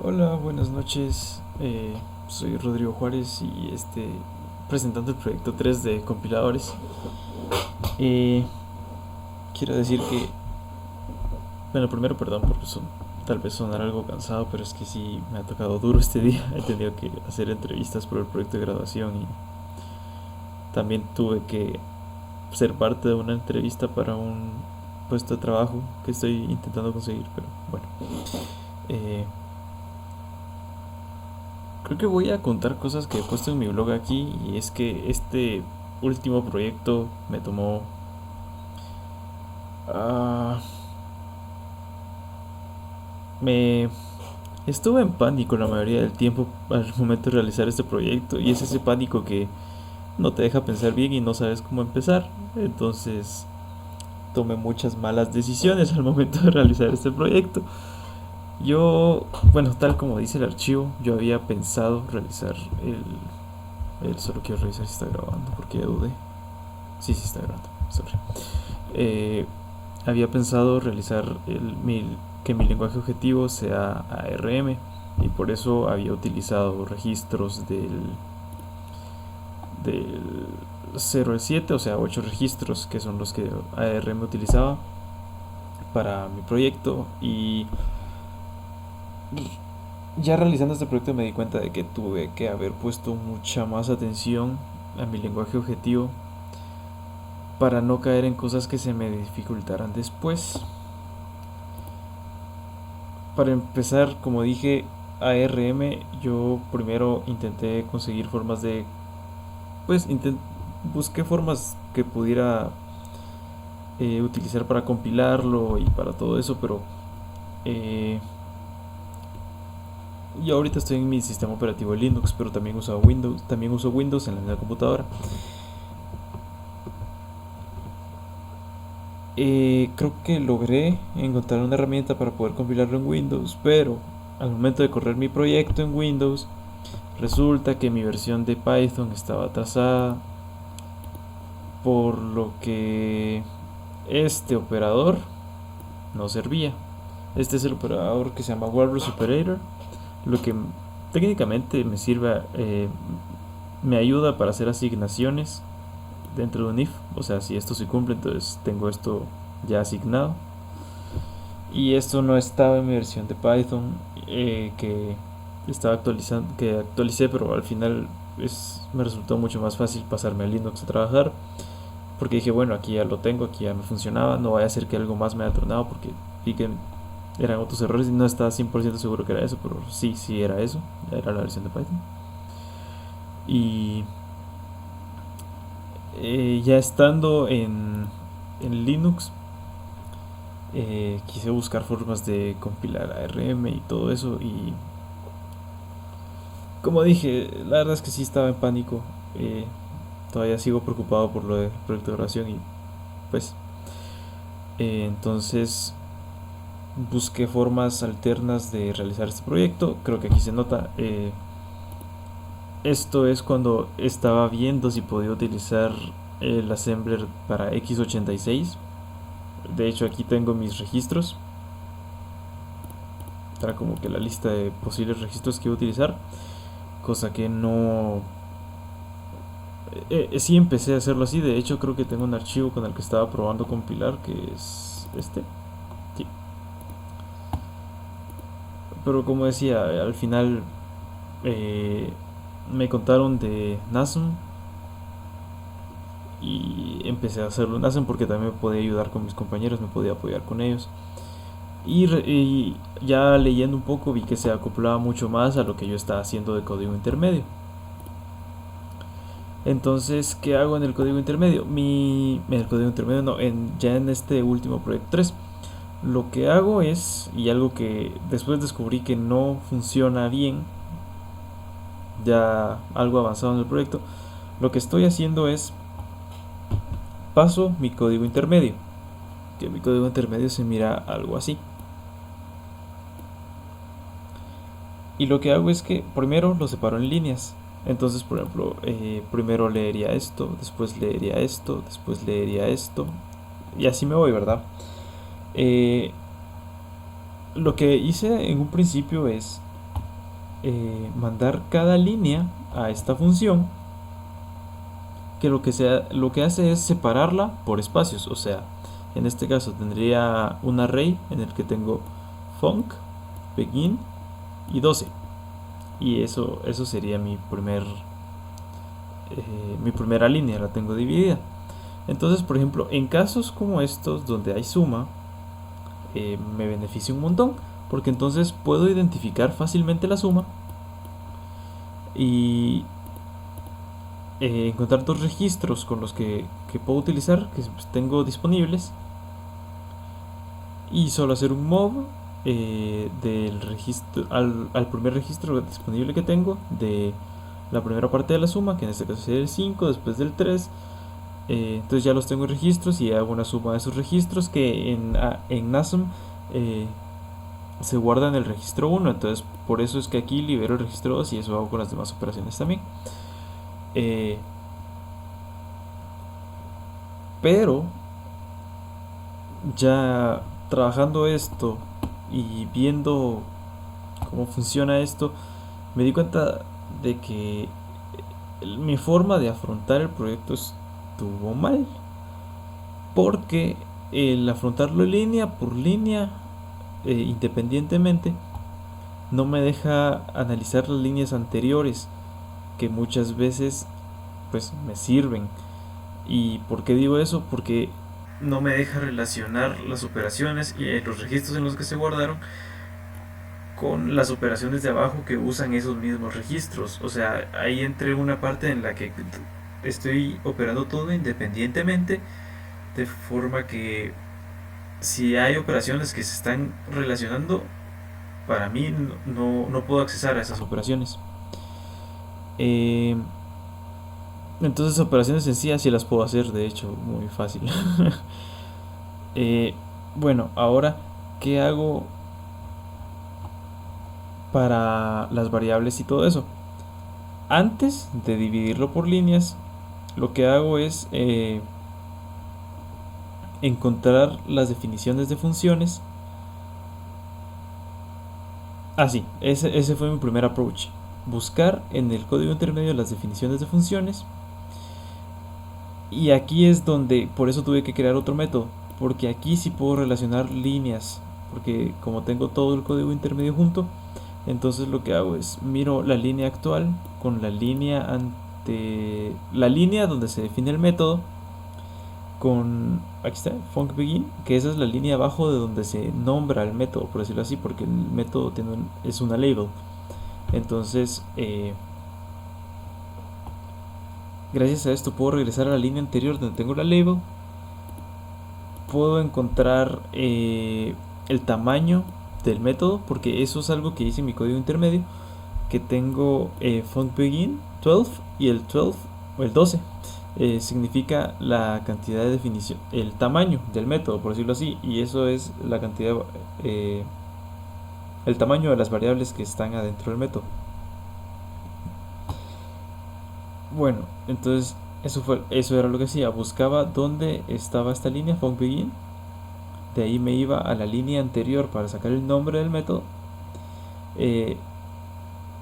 Hola, buenas noches. Soy Rodrigo Juárez y presentando el proyecto 3 de compiladores. Eh, Quiero decir que, bueno, primero perdón porque tal vez sonar algo cansado, pero es que sí me ha tocado duro este día. He tenido que hacer entrevistas por el proyecto de graduación y también tuve que ser parte de una entrevista para un puesto de trabajo que estoy intentando conseguir, pero bueno. Eh, Creo que voy a contar cosas que he puesto en mi blog aquí y es que este último proyecto me tomó... ah, me estuve en pánico la mayoría del tiempo al momento de realizar este proyecto y es ese pánico que no te deja pensar bien y no sabes cómo empezar. Entonces tomé muchas malas decisiones al momento de realizar este proyecto. Yo, bueno, tal como dice el archivo, yo había pensado realizar solo quiero revisar si está grabando porque ya dudé. Sí, sí está grabando, sorry. Eh, Había pensado realizar que mi lenguaje objetivo sea ARM y por eso había utilizado registros del 0 al 7, o sea, 8 registros que son los que ARM utilizaba para mi proyecto. Y ya realizando este proyecto me di cuenta de que tuve que haber puesto mucha más atención a mi lenguaje objetivo para no caer en cosas que se me dificultaran después. Para empezar, como dije, ARM, yo primero intenté conseguir formas de... Pues busqué formas que pudiera utilizar para compilarlo y para todo eso, pero eh, yo ahorita estoy en mi sistema operativo Linux, pero también uso Windows en la computadora. Creo que logré encontrar una herramienta para poder compilarlo en Windows, pero al momento de correr mi proyecto en Windows, resulta que mi versión de Python estaba atrasada, por lo que este operador no servía. Este es el operador que se llama Walrus Operator, lo que técnicamente me sirve, me ayuda para hacer asignaciones dentro de un if. O sea, si esto se cumple, entonces tengo esto ya asignado. Y esto no estaba en mi versión de Python que estaba actualizando, que actualicé, pero al final me resultó mucho más fácil pasarme a Linux a trabajar. Porque dije, bueno, aquí ya lo tengo, aquí ya me funcionaba, no vaya a ser que algo más me haya tronado porque vi que eran otros errores y no estaba 100% seguro que era eso, pero sí, sí era eso, era la versión de Python. Y ya estando en Linux, quise buscar formas de compilar ARM y todo eso y como dije, la verdad es que sí estaba en pánico. eh, Todavía sigo preocupado por lo del proyecto de oración y pues entonces busqué formas alternas de realizar este proyecto. Creo que aquí se nota. Esto es cuando estaba viendo si podía utilizar el assembler para x86. De hecho, aquí tengo mis registros. Era como que la lista de posibles registros que iba a utilizar. Cosa que no... sí empecé a hacerlo así. De hecho, creo que tengo un archivo con el que estaba probando compilar, que es este. Sí. Pero como decía, al final eh, me contaron de NASM y empecé a hacerlo en NASM porque también me podía ayudar con mis compañeros, me podía apoyar con ellos. Y ya leyendo un poco vi que se acoplaba mucho más a lo que yo estaba haciendo de código intermedio. Entonces, ¿qué hago en el código intermedio? En el código intermedio no, ya en este último proyecto 3. Lo que hago es, y algo que después descubrí que no funciona bien, ya algo avanzado en el proyecto, lo que estoy haciendo es paso mi código intermedio, que mi código intermedio se mira algo así. Y lo que hago es que primero lo separo en líneas. Entonces, por ejemplo, primero leería esto, después leería esto, después leería esto. Y así me voy, ¿verdad? Eh, lo que hice en un principio es mandar cada línea a esta función, que lo que hace es separarla por espacios. O sea, en este caso tendría un array en el que tengo func, begin y 12, y eso sería mi primera línea, la tengo dividida. Entonces, por ejemplo, en casos como estos donde hay suma, me beneficia un montón, porque entonces puedo identificar fácilmente la suma y encontrar dos registros con los que puedo utilizar, que tengo disponibles, y solo hacer un move del registro al primer registro disponible que tengo de la primera parte de la suma, que en este caso sería el 5, después del 3. Entonces ya los tengo en registros y hago una suma de esos registros que en NASM se guarda en el registro 1. Entonces por eso es que aquí libero el registro 2 y eso hago con las demás operaciones también. Pero ya trabajando esto y viendo cómo funciona esto, me di cuenta de que mi forma de afrontar el proyecto estuvo mal, porque el afrontarlo línea por línea, independientemente, no me deja analizar las líneas anteriores, que muchas veces pues me sirven. ¿Y por qué digo eso? Porque no me deja relacionar las operaciones y los registros en los que se guardaron con las operaciones de abajo que usan esos mismos registros. O sea, ahí entré una parte en la que estoy operando todo independientemente, de forma que si hay operaciones que se están relacionando, para mí no puedo accesar a esas operaciones. Entonces operaciones sencillas sí las puedo hacer, de hecho, muy fácil. Bueno, ahora, ¿qué hago para las variables y todo eso? Antes de dividirlo por líneas, lo que hago es encontrar las definiciones de funciones. Sí, ese fue mi primer approach. Buscar en el código intermedio las definiciones de funciones. Y aquí es donde, por eso tuve que crear otro método, porque aquí sí puedo relacionar líneas, porque como tengo todo el código intermedio junto, entonces lo que hago es miro la línea actual con la línea donde se define el método, con, aquí está, funcBegin, que esa es la línea abajo de donde se nombra el método, por decirlo así, porque el método es una label. Entonces, gracias a esto puedo regresar a la línea anterior donde tengo la label. Puedo encontrar el tamaño del método, porque eso es algo que hice en mi código intermedio, que tengo funcBegin 12 y el 12 o el 12 significa la cantidad de definición, el tamaño del método, por decirlo así, y eso es la cantidad, el tamaño de las variables que están adentro del método. Bueno, entonces eso era lo que hacía. Buscaba dónde estaba esta línea funcBegin, de ahí me iba a la línea anterior para sacar el nombre del método,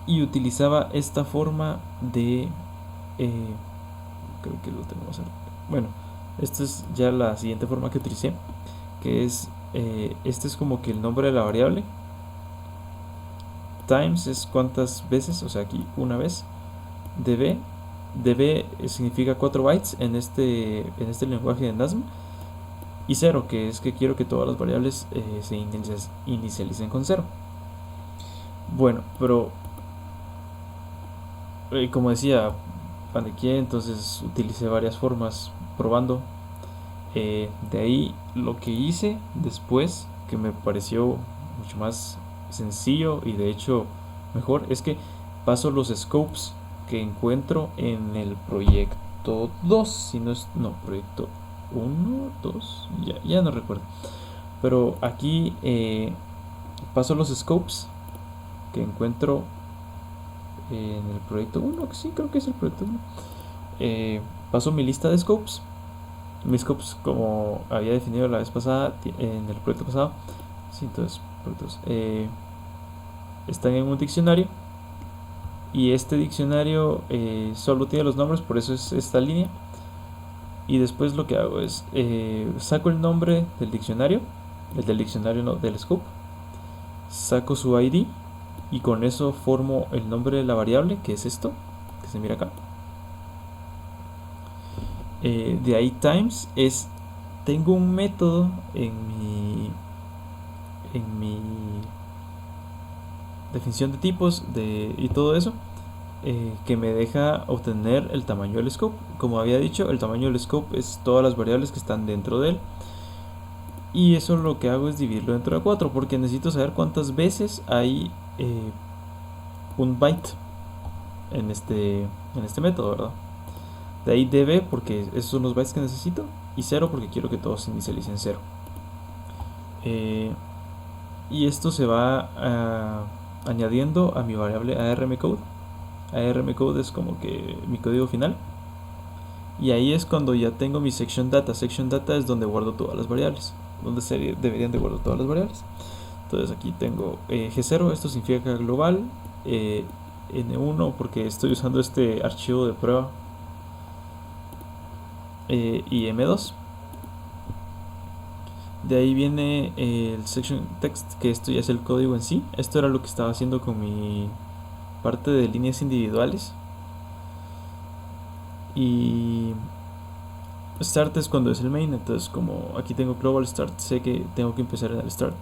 y utilizaba esta forma de creo que lo tenemos. Bueno, esta es ya la siguiente forma que utilicé, que es este es como que el nombre de la variable, times es cuántas veces, o sea aquí una vez, db significa 4 bytes en este lenguaje de NASM, y 0, que es que quiero que todas las variables se inicialicen con 0. Bueno, pero como decía, paniqué, entonces utilicé varias formas probando. De ahí lo que hice después, que me pareció mucho más sencillo y de hecho mejor, es que paso los scopes que encuentro en el proyecto 2, si no es, no, proyecto 1, 2, ya no recuerdo, pero aquí paso los scopes que encuentro en el proyecto 1, que sí, creo que es el proyecto 1. Paso mi lista de scopes. Mis scopes, como había definido la vez pasada, en el proyecto pasado, sí, entonces, están en un diccionario, Y este diccionario solo tiene los nombres, por eso es esta línea. Y después lo que hago es saco el nombre del diccionario, el del diccionario no, del scope, saco su ID y con eso formo el nombre de la variable, que es esto, que se mira acá. De ahí times es, tengo un método en mi definición de tipos y todo eso, que me deja obtener el tamaño del scope. Como había dicho, el tamaño del scope es todas las variables que están dentro de él. Y eso lo que hago es dividirlo dentro de 4, porque necesito saber cuántas veces hay un byte en este método, ¿verdad? De ahí db, porque esos son los bytes que necesito, y 0 porque quiero que todos se inicialicen 0. Y esto se va añadiendo a mi variable armcode. Armcode es como que mi código final. Y ahí es cuando ya tengo mi section data. Section data es donde guardo todas las variables, donde deberían de guardar todas las variables. Entonces aquí tengo G0, esto significa global, N1 porque estoy usando este archivo de prueba, y M2. De ahí viene el section text, que esto ya es el código en sí. Esto era lo que estaba haciendo con mi parte de líneas individuales. Y start es cuando es el main, entonces como aquí tengo global start, sé que tengo que empezar en el start.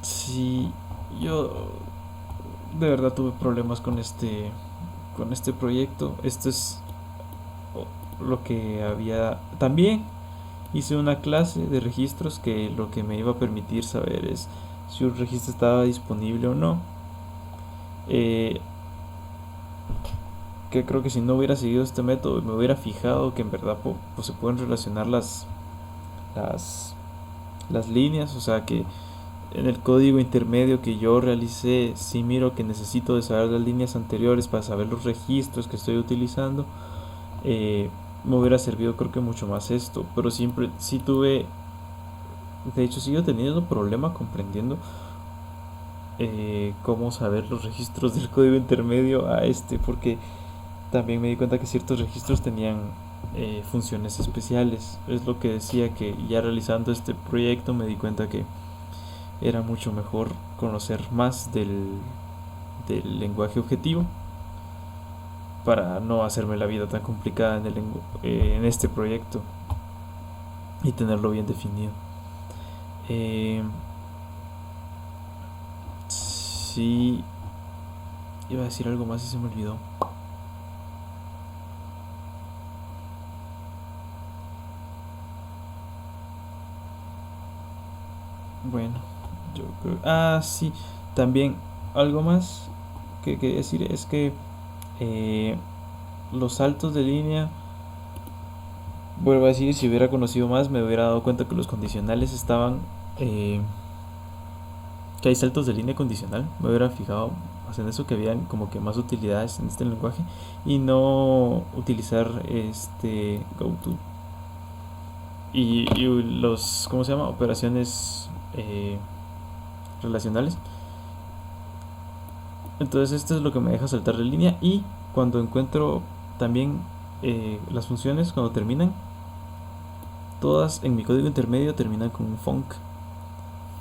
Si yo de verdad tuve problemas con este proyecto, esto es lo que había. También hice una clase de registros que lo que me iba a permitir saber es si un registro estaba disponible o no. Que creo que si no hubiera seguido este método y me hubiera fijado que en verdad pues se pueden relacionar las líneas, o sea que en el código intermedio que yo realicé sí miro que necesito de saber las líneas anteriores para saber los registros que estoy utilizando, me hubiera servido creo que mucho más esto, pero siempre sí tuve, de hecho sigo teniendo problema comprendiendo cómo saber los registros del código intermedio a porque también me di cuenta que ciertos registros tenían funciones especiales. Es lo que decía, que ya realizando este proyecto me di cuenta que era mucho mejor conocer más del lenguaje objetivo para no hacerme la vida tan complicada en este proyecto y tenerlo bien definido. Sí, iba a decir algo más y se me olvidó. Bueno, yo creo. Sí, también algo más que decir es que los saltos de línea, vuelvo a decir, si hubiera conocido más me hubiera dado cuenta que los condicionales estaban, que hay saltos de línea condicional. Me hubiera fijado más en eso, que habían como que más utilidades en este lenguaje y no utilizar goto y los, ¿cómo se llama? Operaciones relacionales. Entonces esto es lo que me deja saltar de línea. Y cuando encuentro también las funciones, cuando terminan, todas en mi código intermedio terminan con un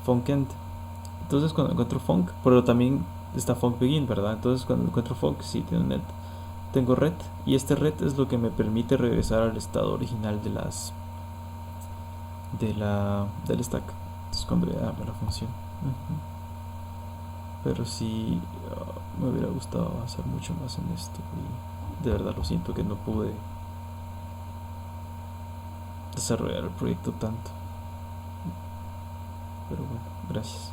funcend. Entonces cuando encuentro func, pero también está funcBegin, ¿verdad? Entonces cuando encuentro func, sí, tengo ret, y este ret es lo que me permite regresar al estado original del stack. Entonces cuando voy a darle la función. Pero sí, me hubiera gustado avanzar mucho más en esto y de verdad lo siento que no pude desarrollar el proyecto tanto. Pero bueno, gracias.